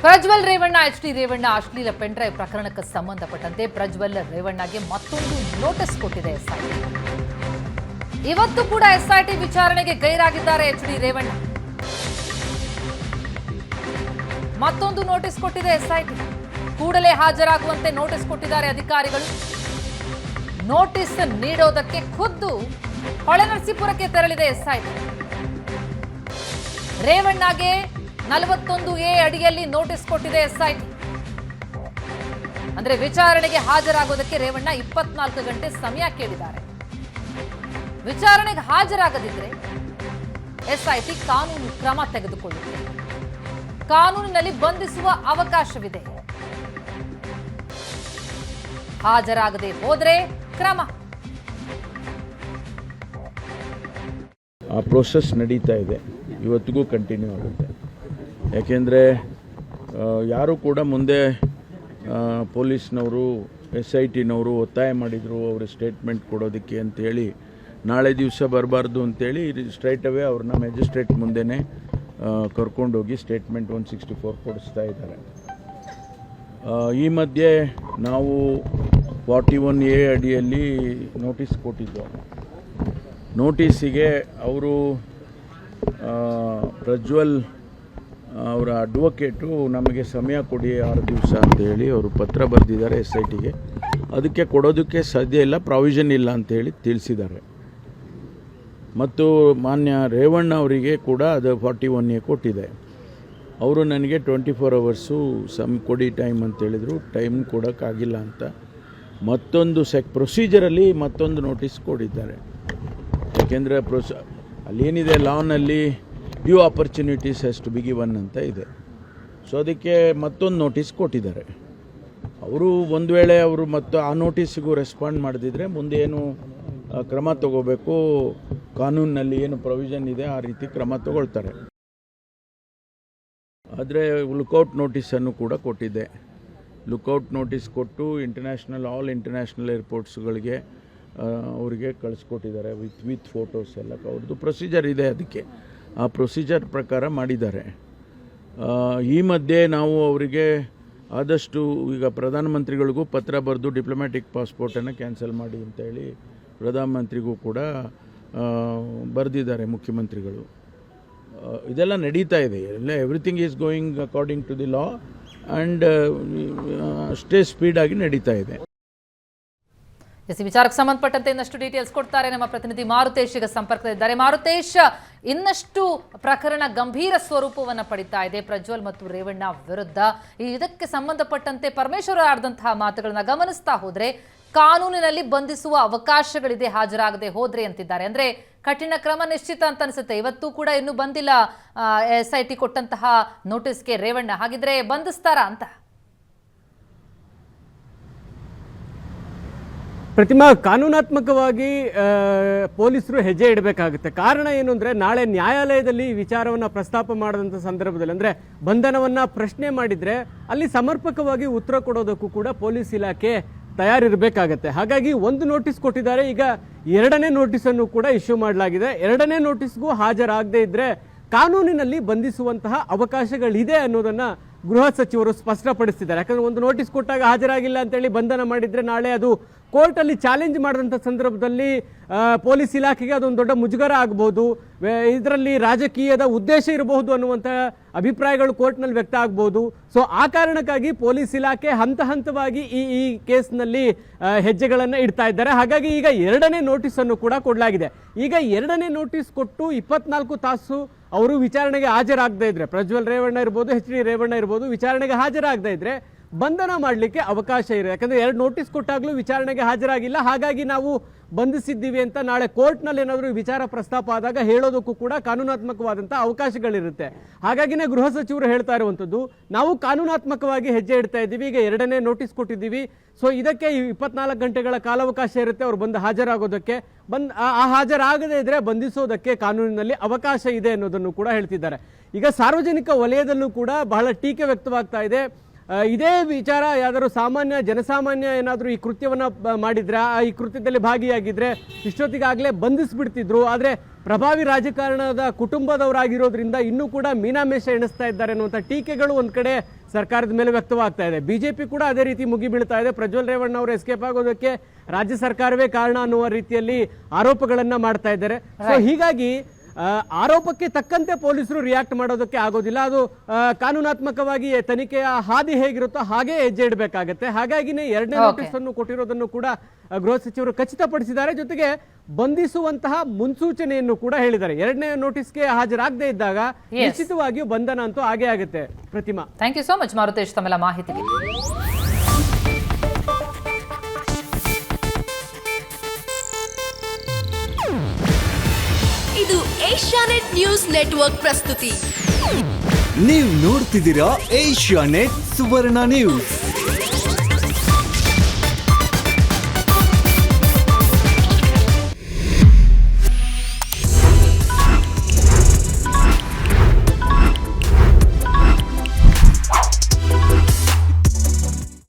Prajwal Revanna H D. Revanna ಅಶ್ಲೀಲ pen drive ಪ್ರಕರಣಕ್ಕೆ ಸಂಬಂಧಪಟ್ಟಂತೆ ಪ್ರಜ್ವಲ್ ರೇವಣ್ಣಗೆ ಮತ್ತೊಂದು ನೋಟಿಸ್ ಕೊಟ್ಟಿದೆ ಎಸ್ಐಟಿ. ಇವತ್ತು ಕೂಡ ಎಸ್ಐಟಿ ವಿಚಾರಣೆಗೆ ಗೈರಾಗಿದ್ದಾರೆ ಎಚ್.ಡಿ. ರೇವಣ್ಣ. ಮತ್ತೊಂದು ನೋಟಿಸ್ ಕೊಟ್ಟಿದೆ ಎಸ್ಐಟಿ. ಕೂಡಲೇ ಹಾಜರಾಗುವಂತೆ ನೋಟಿಸ್ ಕೊಟ್ಟಿದ್ದಾರೆ ಅಧಿಕಾರಿಗಳು. ನೋಟಿಸ್ ನೀಡೋದಕ್ಕೆ ಖುದ್ದು ಹೊಳೆನರಸೀಪುರಕ್ಕೆ ತೆರಳಿದೆ ಎಸ್ಐಟಿ. ರೇವಣ್ಣಗೆ 41A ಅಡಿಯಲ್ಲಿ ನೋಟಿಸ್ ಕೊಟ್ಟಿದೆ ಎಸ್ಐಟಿ. ಅಂದ್ರೆ ವಿಚಾರಣೆಗೆ ಹಾಜರಾಗೋದಕ್ಕೆ ರೇವಣ್ಣ 24 ಗಂಟೆ ಸಮಯ ಕೇಳಿದ್ದಾರೆ. ವಿಚಾರಣೆಗೆ ಹಾಜರಾಗದಿದ್ರೆ ಎಸ್ಐಟಿ ಕಾನೂನು ಕ್ರಮ ತೆಗೆದುಕೊಳ್ಳುತ್ತೆ. ಕಾನೂನಿನಲ್ಲಿ ಬಂಧಿಸುವ ಅವಕಾಶವಿದೆ. ಹಾಜರಾಗದೆ ಹೋದ್ರೆ ಕ್ರಮ. ಆ ಪ್ರೋಸೆಸ್ ನಡೀತಾ ಇದೆ, ಇವತ್ತಿಗೂ ಕಂಟಿನ್ಯೂ ಆಗುತ್ತೆ. ಯಾಕೆಂದರೆ ಯಾರು ಕೂಡ ಮುಂದೆ ಪೊಲೀಸ್ನವರು SITನವರು ಒತ್ತಾಯ ಮಾಡಿದರು ಅವರು ಸ್ಟೇಟ್ಮೆಂಟ್ ಕೊಡೋದಕ್ಕೆ ಅಂತೇಳಿ, ನಾಳೆ ದಿವಸ ಬರಬಾರ್ದು ಅಂತೇಳಿ ಸ್ಟ್ರೈಟ್ ಅವೇ ಅವ್ರನ್ನ ಮ್ಯಾಜಿಸ್ಟ್ರೇಟ್ ಮುಂದೆನೇ ಕರ್ಕೊಂಡೋಗಿ ಸ್ಟೇಟ್ಮೆಂಟ್ 164 ಕೊಡಿಸ್ತಾ ಇದ್ದಾರೆ. ಈ ಮಧ್ಯೆ ನಾವು 41A ಅಡಿಯಲ್ಲಿ ನೋಟಿಸ್ ಕೊಟ್ಟಿದ್ದು. ನೋಟಿಸಿಗೆ ಅವರು ಪ್ರಜ್ವಲ್ ಅವರ ಅಡ್ವೊಕೇಟು ನಮಗೆ ಸಮಯ ಕೊಡಿ 6 ದಿವಸ ಅಂತೇಳಿ ಅವರು ಪತ್ರ ಬರೆದಿದ್ದಾರೆ SITಗೆ. ಅದಕ್ಕೆ ಕೊಡೋದಕ್ಕೆ ಸಾಧ್ಯ ಇಲ್ಲ, ಪ್ರಾವಿಷನ್ ಇಲ್ಲ ಅಂತೇಳಿ ತಿಳಿಸಿದ್ದಾರೆ. ಮತ್ತು ಮಾನ್ಯ ರೇವಣ್ಣ ಅವರಿಗೆ ಕೂಡ ಅದು 41A ಕೊಟ್ಟಿದೆ. ಅವರು ನನಗೆ 24 ಅವರ್ಸು ಕೊಡಿ ಟೈಮ್ ಅಂತೇಳಿದರು. ಟೈಮ್ ಕೊಡೋಕ್ಕಾಗಿಲ್ಲ ಅಂತ ಮತ್ತೊಂದು ಪ್ರೊಸೀಜರಲ್ಲಿ ಮತ್ತೊಂದು ನೋಟಿಸ್ ಕೊಟ್ಟಿದ್ದಾರೆ. ಯಾಕೆಂದರೆ ಅಲ್ಲೇನಿದೆ ಲಾನಲ್ಲಿ due opportunities has to be given ಅಂತ ಇದೆ. ಸೊ ಅದಕ್ಕೆ ಮತ್ತೊಂದು ನೋಟಿಸ್ ಕೊಟ್ಟಿದ್ದಾರೆ. ಅವರು ಒಂದು ವೇಳೆ ಅವರು ಮತ್ತು ಆ ನೋಟಿಸಿಗೂ ರೆಸ್ಪಾಂಡ್ ಮಾಡದಿದ್ದರೆ ಮುಂದೆ ಏನು ಕ್ರಮ ತಗೋಬೇಕು, ಕಾನೂನಿನಲ್ಲಿ ಏನು ಪ್ರೊವಿಷನ್ ಇದೆ ಆ ರೀತಿ ಕ್ರಮ ತಗೊಳ್ತಾರೆ. ಆದರೆ ಲುಕೌಟ್ ನೋಟಿಸನ್ನು ಕೂಡ ಕೊಟ್ಟಿದೆ. ಲುಕೌಟ್ ನೋಟಿಸ್ ಕೊಟ್ಟು ಆಲ್ ಇಂಟರ್ನ್ಯಾಷನಲ್ ಏರ್ಪೋರ್ಟ್ಸ್ಗಳಿಗೆ ಅವರಿಗೆ ಕಳಿಸ್ಕೊಟ್ಟಿದ್ದಾರೆ ವಿತ್ ಫೋಟೋಸ್ ಎಲ್ಲ. ಅವ್ರದ್ದು ಪ್ರೊಸೀಜರ್ ಇದೆ, ಅದಕ್ಕೆ ಆ ಪ್ರೊಸೀಜರ್ ಪ್ರಕಾರ ಮಾಡಿದ್ದಾರೆ. ಈ ಮಧ್ಯೆ ನಾವು ಅವರಿಗೆ ಆದಷ್ಟು ಈಗ ಪ್ರಧಾನಮಂತ್ರಿಗಳಿಗೂ ಪತ್ರ ಬರೆದು ಡಿಪ್ಲೊಮ್ಯಾಟಿಕ್ ಪಾಸ್ಪೋರ್ಟನ್ನು ಕ್ಯಾನ್ಸಲ್ ಮಾಡಿ ಅಂತೇಳಿ ಪ್ರಧಾನಮಂತ್ರಿಗೂ ಕೂಡ ಬರೆದಿದ್ದಾರೆ ಮುಖ್ಯಮಂತ್ರಿಗಳು. ಇದೆಲ್ಲ ನಡೀತಾ ಇದೆ, ಎಲ್ಲ everything is going according to the law and ಅಷ್ಟೇ ಸ್ಪೀಡಾಗಿ ನಡೀತಾ ಇದೆ. ಈ ವಿಚಾರಕ್ಕೆ ಸಂಬಂಧಪಟ್ಟಂತೆ ಇನ್ನಷ್ಟು ಡೀಟೇಲ್ಸ್ ಕೊಡ್ತಾರೆ ನಮ್ಮ ಪ್ರತಿನಿಧಿ ಮಾರುತೇಶ್ ಈಗ ಸಂಪರ್ಕದಲ್ಲಿದ್ದಾರೆ. ಮಾರುತೇಶ್, ಇನ್ನಷ್ಟು ಪ್ರಕರಣ ಗಂಭೀರ ಸ್ವರೂಪವನ್ನು ಪಡಿತಾ ಇದೆ ಪ್ರಜ್ವಲ್ ಮತ್ತು ರೇವಣ್ಣ ವಿರುದ್ಧ. ಇದಕ್ಕೆ ಸಂಬಂಧಪಟ್ಟಂತೆ ಪರಮೇಶ್ವರ್ ಆಡಿದಂತಹ ಮಾತುಗಳನ್ನ ಗಮನಿಸ್ತಾ ಹೋದ್ರೆ ಕಾನೂನಿನಲ್ಲಿ ಬಂಧಿಸುವ ಅವಕಾಶಗಳಿದೆ ಹಾಜರಾಗದೆ ಹೋದ್ರೆ ಅಂತಿದ್ದಾರೆ. ಅಂದ್ರೆ ಕಠಿಣ ಕ್ರಮ ನಿಶ್ಚಿತ ಅಂತ ಅನಿಸುತ್ತೆ. ಇವತ್ತು ಕೂಡ ಇನ್ನೂ ಬಂದಿಲ್ಲ SIT ಕೊಟ್ಟಂತಹ ನೋಟಿಸ್ಗೆ ರೇವಣ್ಣ. ಹಾಗಿದ್ರೆ ಬಂಧಿಸ್ತಾರಾ ಅಂತ? ಪ್ರತಿಮಾ, ಕಾನೂನಾತ್ಮಕವಾಗಿ ಪೊಲೀಸರು ಹೆಜ್ಜೆ ಇಡಬೇಕಾಗುತ್ತೆ. ಕಾರಣ ಏನು ಅಂದರೆ, ನಾಳೆ ನ್ಯಾಯಾಲಯದಲ್ಲಿ ಈ ವಿಚಾರವನ್ನು ಪ್ರಸ್ತಾಪ ಮಾಡಿದಂಥ ಸಂದರ್ಭದಲ್ಲಿ ಅಂದರೆ ಬಂಧನವನ್ನು ಪ್ರಶ್ನೆ ಮಾಡಿದರೆ ಅಲ್ಲಿ ಸಮರ್ಪಕವಾಗಿ ಉತ್ತರ ಕೊಡೋದಕ್ಕೂ ಕೂಡ ಪೊಲೀಸ್ ಇಲಾಖೆ ತಯಾರಿರಬೇಕಾಗತ್ತೆ. ಹಾಗಾಗಿ ಒಂದು ನೋಟಿಸ್ ಕೊಟ್ಟಿದ್ದಾರೆ, ಈಗ 2ನೇ ನೋಟಿಸನ್ನು ಕೂಡ ಇಶ್ಯೂ ಮಾಡಲಾಗಿದೆ. 2ನೇ ನೋಟಿಸ್ಗೂ ಹಾಜರಾಗದೇ ಇದ್ದರೆ ಕಾನೂನಿನಲ್ಲಿ ಬಂಧಿಸುವಂತಹ ಅವಕಾಶಗಳಿದೆ ಅನ್ನೋದನ್ನು ಗೃಹ ಸಚಿವರು ಸ್ಪಷ್ಟಪಡಿಸಿದ್ದಾರೆ. ಯಾಕಂದರೆ ಒಂದು ನೋಟಿಸ್ ಕೊಟ್ಟಾಗ ಹಾಜರಾಗಿಲ್ಲ ಅಂತೇಳಿ ಬಂಧನ ಮಾಡಿದರೆ ನಾಳೆ ಅದು ಕೋರ್ಟಲ್ಲಿ ಚಾಲೆಂಜ್ ಮಾಡಿದಂಥ ಸಂದರ್ಭದಲ್ಲಿ ಪೊಲೀಸ್ ಇಲಾಖೆಗೆ ಅದೊಂದು ದೊಡ್ಡ ಮುಜುಗರ ಆಗ್ಬೋದು, ಇದರಲ್ಲಿ ರಾಜಕೀಯದ ಉದ್ದೇಶ ಇರಬಹುದು ಅನ್ನುವಂಥ ಅಭಿಪ್ರಾಯಗಳು ಕೋರ್ಟ್ನಲ್ಲಿ ವ್ಯಕ್ತ ಆಗ್ಬೋದು. ಸೊ ಆ ಕಾರಣಕ್ಕಾಗಿ ಪೊಲೀಸ್ ಇಲಾಖೆ ಹಂತ ಹಂತವಾಗಿ ಈ ಕೇಸ್ನಲ್ಲಿ ಹೆಜ್ಜೆಗಳನ್ನು ಇಡ್ತಾ ಇದ್ದಾರೆ. ಹಾಗಾಗಿ ಈಗ 2ನೇ ನೋಟಿಸನ್ನು ಕೂಡ ಕೊಡಲಾಗಿದೆ. ಈಗ 2ನೇ ನೋಟಿಸ್ ಕೊಟ್ಟು 24 ತಾಸು ಅವರು ವಿಚಾರಣೆಗೆ ಹಾಜರಾಗದೇ ಇದ್ರೆ, ಪ್ರಜ್ವಲ್ ರೇವಣ್ಣ ಇರ್ಬೋದು, ಎಚ್.ಡಿ. ರೇವಣ್ಣ ಇರ್ಬೋದು, ವಿಚಾರಣೆಗೆ ಹಾಜರಾಗದೇ ಇದ್ರೆ ಬಂಧನ ಮಾಡಲಿಕ್ಕೆ ಅವಕಾಶ ಇದೆ. ಯಾಕಂದರೆ 2 ನೋಟಿಸ್ ಕೊಟ್ಟಾಗಲೂ ವಿಚಾರಣೆಗೆ ಹಾಜರಾಗಿಲ್ಲ, ಹಾಗಾಗಿ ನಾವು ಬಂಧಿಸಿದ್ದೀವಿ ಅಂತ ನಾಳೆ ಕೋರ್ಟ್ನಲ್ಲಿ ಏನಾದರೂ ವಿಚಾರ ಪ್ರಸ್ತಾಪ ಆದಾಗ ಹೇಳೋದಕ್ಕೂ ಕೂಡ ಕಾನೂನಾತ್ಮಕವಾದಂಥ ಅವಕಾಶಗಳಿರುತ್ತೆ. ಹಾಗಾಗಿನೇ ಗೃಹ ಸಚಿವರು ಹೇಳ್ತಾ ಇರುವಂಥದ್ದು, ನಾವು ಕಾನೂನಾತ್ಮಕವಾಗಿ ಹೆಜ್ಜೆ ಇಡ್ತಾ ಇದ್ದೀವಿ, ಈಗ 2ನೇ ನೋಟಿಸ್ ಕೊಟ್ಟಿದ್ದೀವಿ. ಸೊ ಇದಕ್ಕೆ 24 ಗಂಟೆಗಳ ಕಾಲಾವಕಾಶ ಇರುತ್ತೆ ಅವರು ಬಂದು ಹಾಜರಾಗೋದಕ್ಕೆ. ಹಾಜರಾಗದೇ ಇದ್ರೆ ಬಂಧಿಸೋದಕ್ಕೆ ಕಾನೂನಿನಲ್ಲಿ ಅವಕಾಶ ಇದೆ ಅನ್ನೋದನ್ನು ಕೂಡ ಹೇಳ್ತಿದ್ದಾರೆ. ಈಗ ಸಾರ್ವಜನಿಕ ವಲಯದಲ್ಲೂ ಕೂಡ ಬಹಳ ಟೀಕೆ ವ್ಯಕ್ತವಾಗ್ತಾ ಇದೆ. ಇದೇ ವಿಚಾರ ಯಾವ್ದಾದ್ರು ಜನಸಾಮಾನ್ಯ ಏನಾದರೂ ಈ ಕೃತ್ಯವನ್ನು ಮಾಡಿದ್ರೆ, ಈ ಕೃತ್ಯದಲ್ಲಿ ಭಾಗಿಯಾಗಿದ್ರೆ ಇಷ್ಟೊತ್ತಿಗಾಗಲೇ ಬಂಧಿಸ್ಬಿಡ್ತಿದ್ರು. ಆದರೆ ಪ್ರಭಾವಿ ರಾಜಕಾರಣದ ಕುಟುಂಬದವರಾಗಿರೋದ್ರಿಂದ ಇನ್ನೂ ಕೂಡ ಮೀನಾಮೇಷ ಎಣಿಸ್ತಾ ಇದ್ದಾರೆ ಅನ್ನುವಂಥ ಟೀಕೆಗಳು ಒಂದು ಕಡೆ ಸರ್ಕಾರದ ಮೇಲೆ ವ್ಯಕ್ತವಾಗ್ತಾ ಇದೆ. ಬಿಜೆಪಿ ಕೂಡ ಅದೇ ರೀತಿ ಮುಗಿಬೀಳ್ತಾ ಇದೆ. ಪ್ರಜ್ವಲ್ ರೇವಣ್ಣ ಅವರು ಎಸ್ಕೇಪ್ ಆಗೋದಕ್ಕೆ ರಾಜ್ಯ ಸರ್ಕಾರವೇ ಕಾರಣ ಅನ್ನುವ ರೀತಿಯಲ್ಲಿ ಆರೋಪಗಳನ್ನ ಮಾಡ್ತಾ ಇದ್ದಾರೆ. ಸೊ ಹೀಗಾಗಿ ಆರೋಪಕ್ಕೆ ತಕ್ಕಂತೆ ಪೊಲೀಸರು ರಿಯಾಕ್ಟ್ ಮಾಡೋದಕ್ಕೆ ಆಗೋದಿಲ್ಲ. ಅದು ಕಾನೂನಾತ್ಮಕವಾಗಿ ತನಿಖೆಯ ಹಾದಿ ಹೇಗಿರುತ್ತೋ ಹಾಗೆ ಹೆಜ್ಜೆ ಇಡಬೇಕಾಗತ್ತೆ. ಹಾಗಾಗಿನೇ 2ನೇ ನೋಟಿಸ್ ಅನ್ನು ಕೊಟ್ಟಿರೋದನ್ನು ಕೂಡ ಗೃಹ ಸಚಿವರು ಖಚಿತಪಡಿಸಿದ್ದಾರೆ. ಜೊತೆಗೆ ಬಂಧಿಸುವಂತಹ ಮುನ್ಸೂಚನೆಯನ್ನು ಕೂಡ ಹೇಳಿದ್ದಾರೆ. 2ನೇ ನೋಟಿಸ್ಗೆ ಹಾಜರಾಗದೇ ಇದ್ದಾಗ ನಿಶ್ಚಿತವಾಗಿಯೂ ಬಂಧನ ಅಂತೂ ಆಗೇ ಆಗುತ್ತೆ. Prathima, thank you so much Marutesh ತಮ್ಮೆಲ್ಲ ಮಾಹಿತಿಗೆ. ಇದು ಏಷ್ಯಾನೆಟ್ ನ್ಯೂಸ್ ನೆಟ್ವರ್ಕ್ ಪ್ರಸ್ತುತಿ. ನೀವು ನೋಡ್ತಿದ್ದೀರಾ ಏಷ್ಯಾನೆಟ್ ಸುವರ್ಣ ನ್ಯೂಸ್.